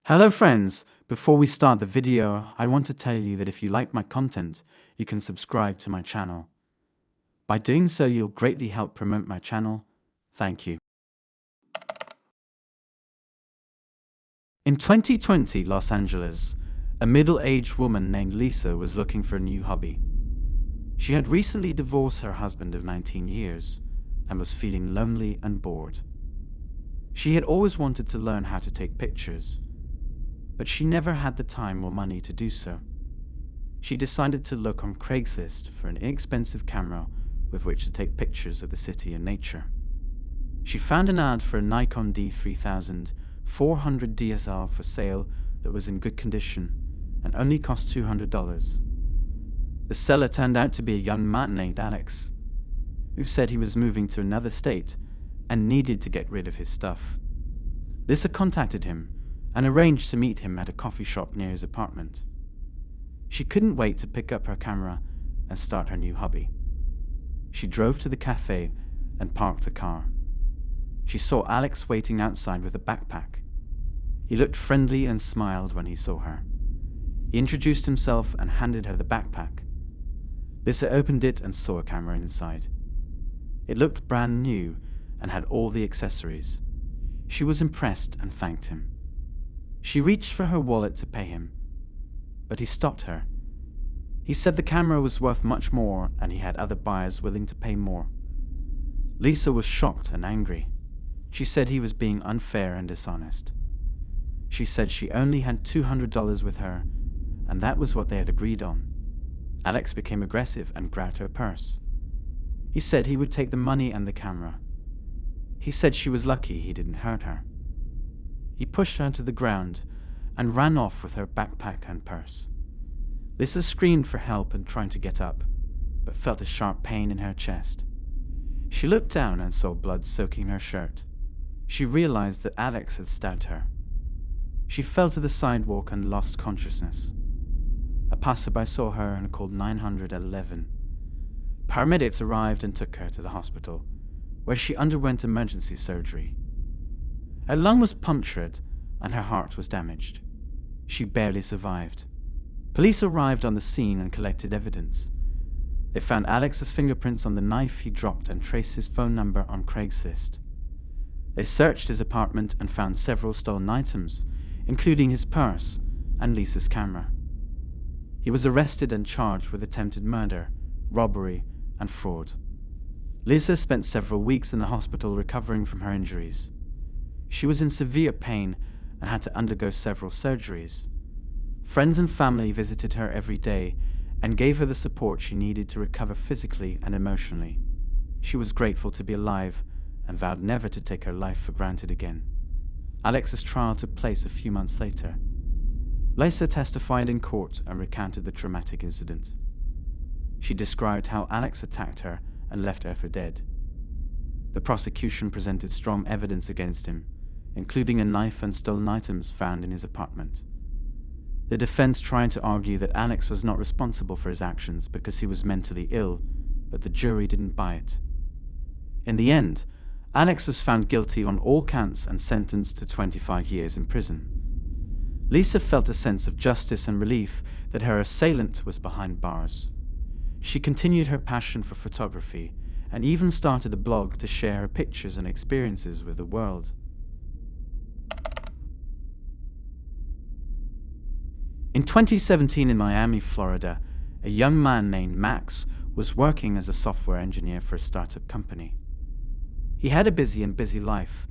Hello friends, before we start the video, I want to tell you that if you like my content, you can subscribe to my channel. By doing so, you'll greatly help promote my channel. Thank you. In 2020 Los Angeles, a middle-aged woman named Lisa was looking for a new hobby. She had recently divorced her husband of 19 years and was feeling lonely and bored. She had always wanted to learn how to take pictures, but she never had the time or money to do so. She decided to look on Craigslist for an inexpensive camera with which to take pictures of the city and nature. She found an ad for a Nikon D3400 DSLR for sale that was in good condition and only cost $200. The seller turned out to be a young man named Alex, who said he was moving to another state and needed to get rid of his stuff. Lisa contacted him and arranged to meet him at a coffee shop near his apartment. She couldn't wait to pick up her camera and start her new hobby. She drove to the cafe and parked the car. She saw Alex waiting outside with a backpack. He looked friendly and smiled when he saw her. He introduced himself and handed her the backpack. Lisa opened it and saw a camera inside. It looked brand new and had all the accessories. She was impressed and thanked him. She reached for her wallet to pay him, but he stopped her. He said the camera was worth much more and he had other buyers willing to pay more. Lisa was shocked and angry. She said he was being unfair and dishonest. She said she only had $200 with her, and that was what they had agreed on. Alex became aggressive and grabbed her purse. He said he would take the money and the camera. He said she was lucky he didn't hurt her. He pushed her to the ground and ran off with her backpack and purse. Lisa screamed for help and tried to get up, but felt a sharp pain in her chest. She looked down and saw blood soaking her shirt. She realized that Alex had stabbed her. She fell to the sidewalk and lost consciousness. A passerby saw her and called 911. Paramedics arrived and took her to the hospital, where she underwent emergency surgery. Her lung was punctured and her heart was damaged. She barely survived. Police arrived on the scene and collected evidence. They found Alex's fingerprints on the knife he dropped and traced his phone number on Craigslist. They searched his apartment and found several stolen items, including his purse and Lisa's camera. He was arrested and charged with attempted murder, robbery, and fraud. Lisa spent several weeks in the hospital recovering from her injuries. She was in severe pain and had to undergo several surgeries. Friends and family visited her every day and gave her the support she needed to recover physically and emotionally. She was grateful to be alive and vowed never to take her life for granted again. Alex's trial took place a few months later. Lisa testified in court and recounted the traumatic incident. She described how Alex attacked her and left her for dead. The prosecution presented strong evidence against him, including a knife and stolen items found in his apartment. The defense tried to argue that Alex was not responsible for his actions because he was mentally ill, but the jury didn't buy it. In the end, Alex was found guilty on all counts and sentenced to 25 years in prison. Lisa felt a sense of justice and relief that her assailant was behind bars. She continued her passion for photography and even started a blog to share her pictures and experiences with the world. In 2017 in Miami, Florida, a young man named Max was working as a software engineer for a startup company. He had a busy life,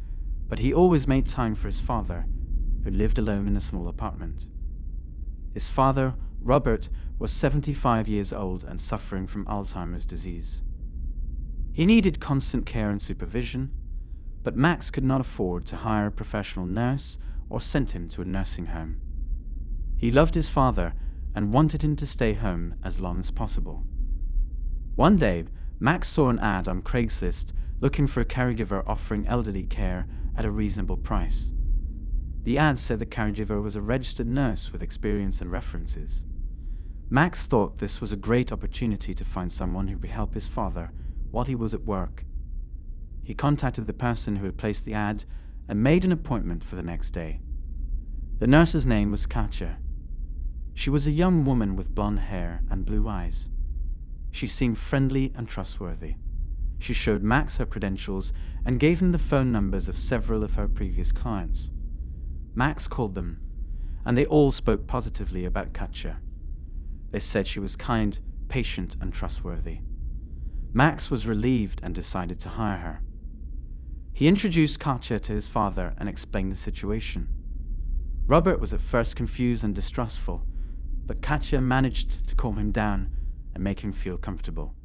but he always made time for his father, who lived alone in a small apartment. His father, Robert, was 75 years old and suffering from Alzheimer's disease. He needed constant care and supervision, but Max could not afford to hire a professional nurse or send him to a nursing home. He loved his father and wanted him to stay home as long as possible. One day, Max saw an ad on Craigslist looking for a caregiver offering elderly care at a reasonable price. The ad said the caregiver was a registered nurse with experience and references. Max thought this was a great opportunity to find someone who would help his father while he was at work. He contacted the person who had placed the ad and made an appointment for the next day. The nurse's name was Katja. She was a young woman with blonde hair and blue eyes. She seemed friendly and trustworthy. She showed Max her credentials and gave him the phone numbers of several of her previous clients. Max called them, and they all spoke positively about Katja. They said she was kind, patient, and trustworthy. Max was relieved and decided to hire her. He introduced Katja to his father and explained the situation. Robert was at first confused and distrustful, but Katja managed to calm him down and make him feel comfortable.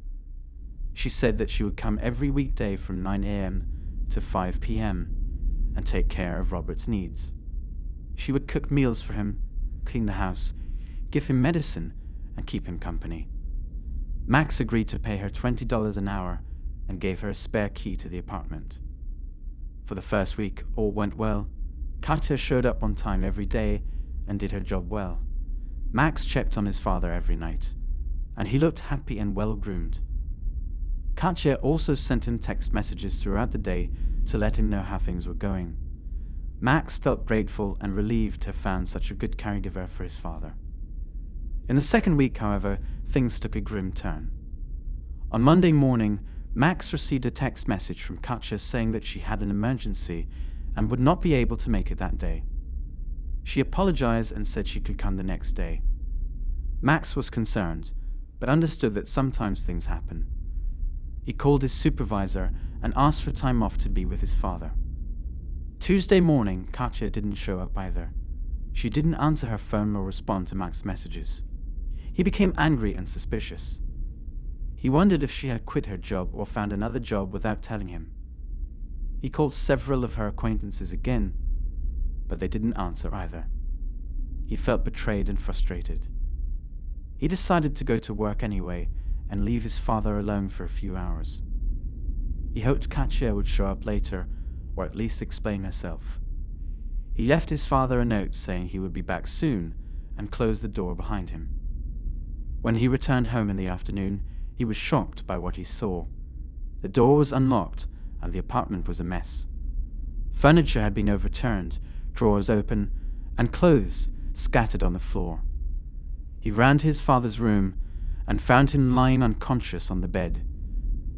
She said that she would come every weekday from 9 a.m. to 5 p.m. and take care of Robert's needs. She would cook meals for him, clean the house, give him medicine, and keep him company. Max agreed to pay her $20 an hour and gave her a spare key to the apartment. For the first week, all went well. Katja showed up on time every day and did her job well. Max checked on his father every night, and he looked happy and well-groomed. Katja also sent him text messages throughout the day to let him know how things were going. Max felt grateful and relieved to have found such a good caregiver for his father. In the second week, however, things took a grim turn. On Monday morning, Max received a text message from Katja saying that she had an emergency and would not be able to make it that day. She apologized and said she could come the next day. Max was concerned, but understood that sometimes things happen. He called his supervisor and asked for time off to be with his father. Tuesday morning, Katja didn't show up either. She didn't answer her phone or respond to Max's messages. He became angry and suspicious. He wondered if she had quit her job or found another job without telling him. He called several of her acquaintances again, but they didn't answer either. He felt betrayed and frustrated. He decided to go to work anyway and leave his father alone for a few hours. He hoped Katja would show up later, or at least explain herself. He left his father a note saying he would be back soon and closed the door behind him. When he returned home in the afternoon, he was shocked by what he saw. The door was unlocked and the apartment was a mess. Furniture had been overturned, drawers open, and clothes scattered on the floor. He ran to his father's room and found him lying unconscious on the bed.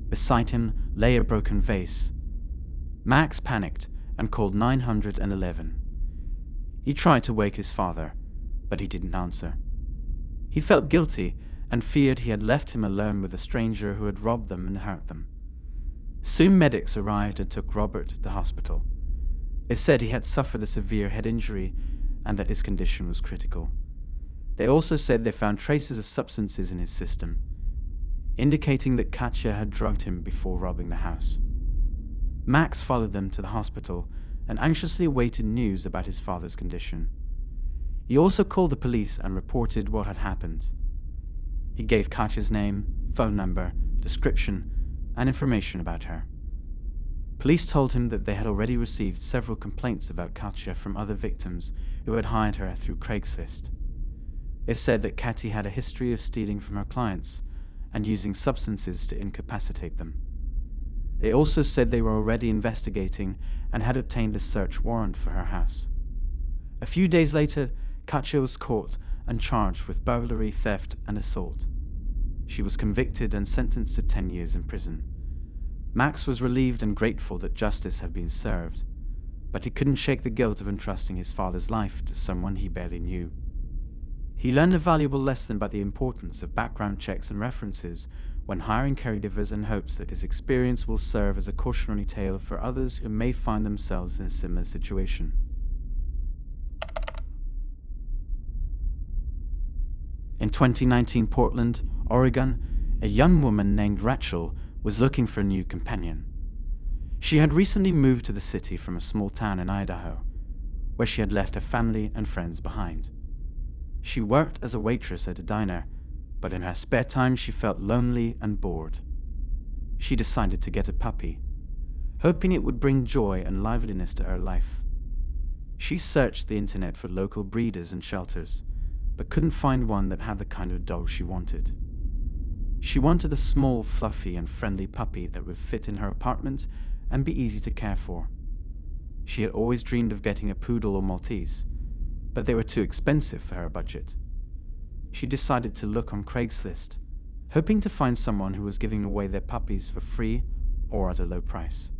Beside him lay a broken vase. Max panicked and called 911. He tried to wake his father, but he didn't answer. He felt guilty and feared he had left him alone with a stranger who had robbed them and hurt them. Soon medics arrived and took Robert to the hospital. They said he had suffered a severe head injury and that his condition was critical. They also said they found traces of substances in his system, indicating that Katja had drugged him before robbing the house. Max followed them to the hospital and anxiously awaited news about his father's condition. He also called the police and reported what had happened. He gave Katja's name, phone number, description, and information about her. Police told him that they had already received several complaints about Katja from other victims who had hired her through Craigslist. They said that Katja had a history of stealing from her clients and using substances to incapacitate them. They also said they were already investigating and had obtained a search warrant for her house. A few days later, Katja was caught and charged with burglary, theft, and assault. She was convicted and sentenced to 10 years in prison. Max was relieved and grateful that justice had been served, but he couldn't shake the guilt of entrusting his father's life to someone he barely knew. He learned a valuable lesson about the importance of background checks and references when hiring caregivers, and hopes that his experience will serve as a cautionary tale for others who may find themselves in a similar situation. In 2019 Portland, Oregon, a young woman named Rachel was looking for a new companion. She had recently moved to the city from a small town in Idaho, where she had left her family and friends behind. She worked as a waitress at a diner, but in her spare time she felt lonely and bored. She decided to get a puppy, hoping it would bring joy and liveliness to her life. She searched the internet for local breeders and shelters, but couldn't find one that had the kind of dog she wanted. She wanted a small, fluffy, and friendly puppy that would fit in her apartment and be easy to care for. She had always dreamed of getting a poodle or Maltese, but they were too expensive for her budget. She decided to look on Craigslist, hoping to find someone who was giving away their puppies for free or at a low price.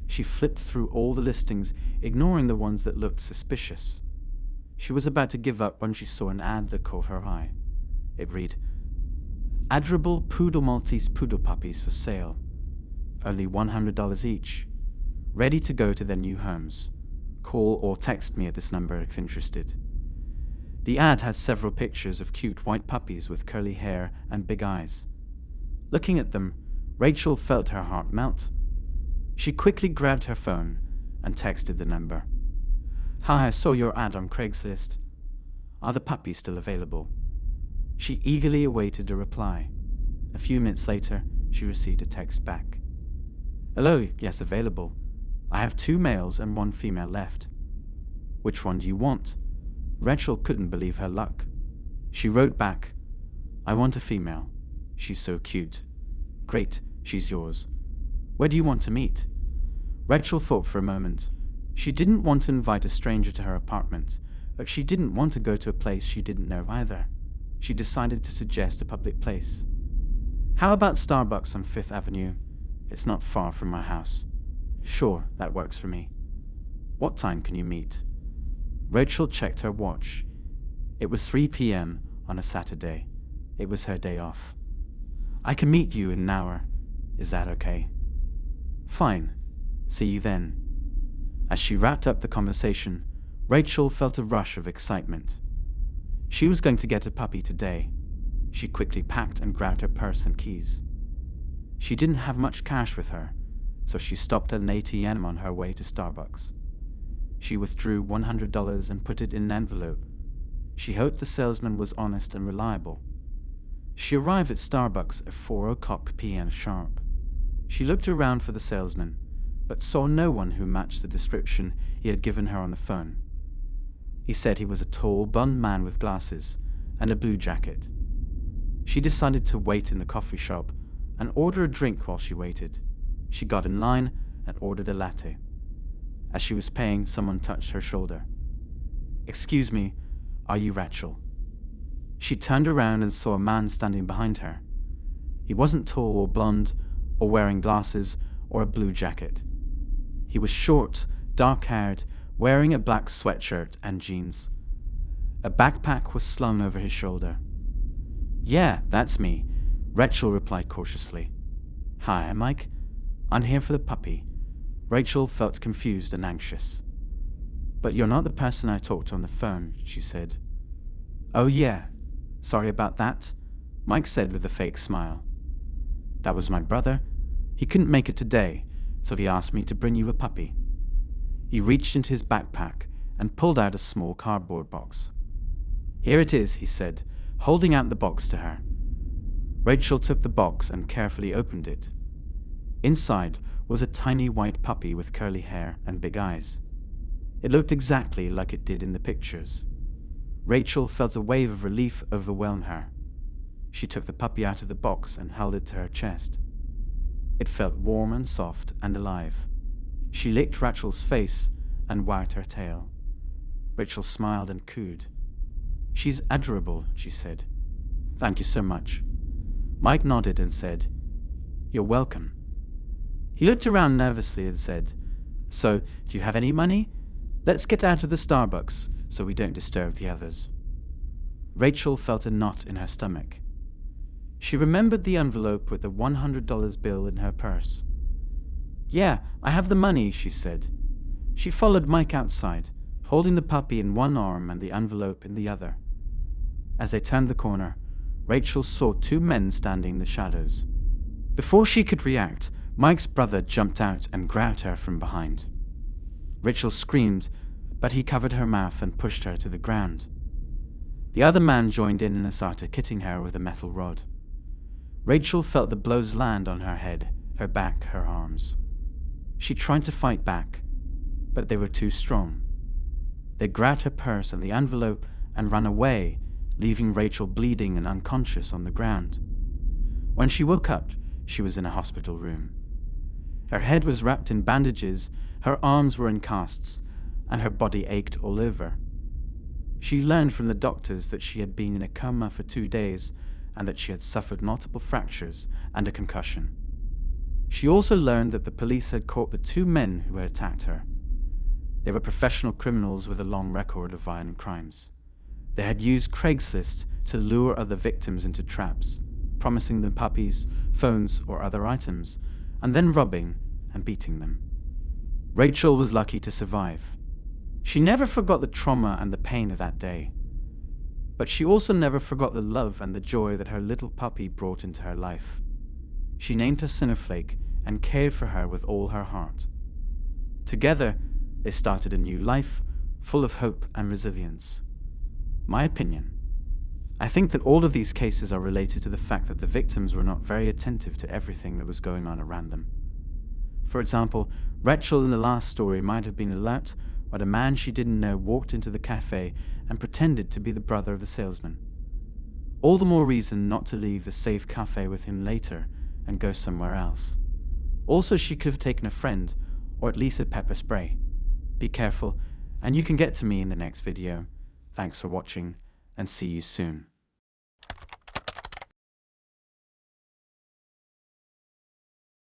She flipped through all the listings, ignoring the ones that looked suspicious. She was about to give up when she saw an ad that caught her eye. It read, "Adorable Poodle Maltese Poodle Puppies for sale. Only $100 each. Ready to go to their new homes. Call or text me at this number if interested." The ad had several pictures of cute white puppies with curly hair and big eyes. Looking at them, Rachel felt her heart melt. She quickly grabbed her phone and texted the number. "Hi, I saw your ad on Craigslist. Are the puppies still available?" She eagerly awaited a reply. A few minutes later, she received a text back. "Hello, yes, available. I have 2 males and 1 female left. Which one do you want?" Rachel couldn't believe her luck. She wrote back, "I want a female. She's so cute." "Great, she's yours. Where do you want to meet?" Rachel thought for a moment. She didn't want to invite a stranger to her apartment, but she didn't want to go to a place she didn't know either. She decided to suggest a public place. "How about Starbucks on 5th Avenue? It's not far from my house." "Sure, that works for me." "What time can you meet?" Rachel checked her watch. It was 3 p.m. on a Saturday. It was her day off. "I can meet you in an hour. Is that okay?" "Fine. See you then." As she wrapped up the conversation, Rachel felt a rush of excitement. She was going to get a puppy today. She quickly packed and grabbed her purse and keys. She didn't have much cash with her, so she stopped at an ATM on her way to Starbucks. She withdrew $100 and put it in an envelope. She hoped the salesman was honest and reliable. She arrived at Starbucks at 4:00 p.m. sharp. She looked around for the salesman, but saw no one who matched the description he had given her on the phone. He said he was a tall, blond man with glasses and a blue jacket. She decided to wait in the coffee shop and order a drink while she waited. She got in line and ordered a latte. As she was paying, someone touched her shoulder. "Excuse me, are you Rachel?" She turned around and saw a man standing behind her. He wasn't tall or blond or wearing glasses or a blue jacket. He was short, dark-haired, wearing a black sweatshirt and jeans. A backpack was slung over his shoulder. "Yeah, that's me," Rachel replied cautiously. "Hi, I'm Mike. I'm here for the puppy." Rachel felt confused and anxious. "But you're not the person I talked to on the phone," she said. "Oh yeah, sorry about that," Mike said with a fake smile. "That was my brother. He couldn't make it today, so he asked me to bring you a puppy." He reached into his backpack and pulled out a small cardboard box. "Here it is," he said, holding out the box to her. Rachel took the box and carefully opened it. Inside was a tiny white puppy with curly hair and big eyes. It looked exactly like it did in the pictures. Rachel felt a wave of relief overwhelm her. She took the puppy out of the box and held it to her chest. It felt warm and soft and alive. She licked Rachel's face and wagged her tail. Rachel smiled and cooed. "She's adorable," she said. "Thank you so much." Mike nodded and said, "You're welcome." He looked around nervously and said, "So, do you have any money? Let's get out of the Starbucks so we don't disturb the others." Rachel felt a knot in her stomach. She remembered the envelope with the $100 bill in her purse. "Yeah, I have the money," she said. She followed Mike outside, holding the puppy in one arm and the envelope in the other. As they turned the corner, Rachel saw 2 men standing in the shadows. Before she could react, Mike's brother jumped out and grabbed her from behind. Rachel screamed, but he covered her mouth and pushed her to the ground. The other man joined in and started hitting her with a metal rod. Rachel felt the blows land on her head, her back, her arms. She tried to fight back, but they were too strong. They grabbed her purse and the envelope and ran away, leaving Rachel bleeding and unconscious on the ground. When she woke up, she was in a hospital room. Her head was wrapped in bandages, her arms were in casts, and her body ached all over. She learned from the doctors that she had been in a coma for 2 days and that she had suffered multiple fractures and a concussion. She also learned that the police had caught the 2 men who had attacked her. They were professional criminals with a long record of violent crimes. They had used Craigslist to lure other victims into traps, promising them puppies, phones, or other items, and then robbing and beating them. Rachel was lucky to survive. She never forgot the trauma and the pain of that day. But she also never forgot the love and the joy that her little puppy brought into her life. She named her Snowflake and cared for her with all her heart. Together, they started a new life, full of hope and resilience. My opinion: I think that all of these cases are related to the fact that the victims were not very attentive to everything that was going on around them. For example, Rachel in the last story might have been alert when a man she didn't know walked into the cafe and pretended to be the brother of the salesman. All the more reason not to leave the safe cafe with him later and go somewhere else. Also, she could have taken a friend, or at least a pepper spray. Be careful, and you can get to me in the next video. Thanks for watching, and see you soon.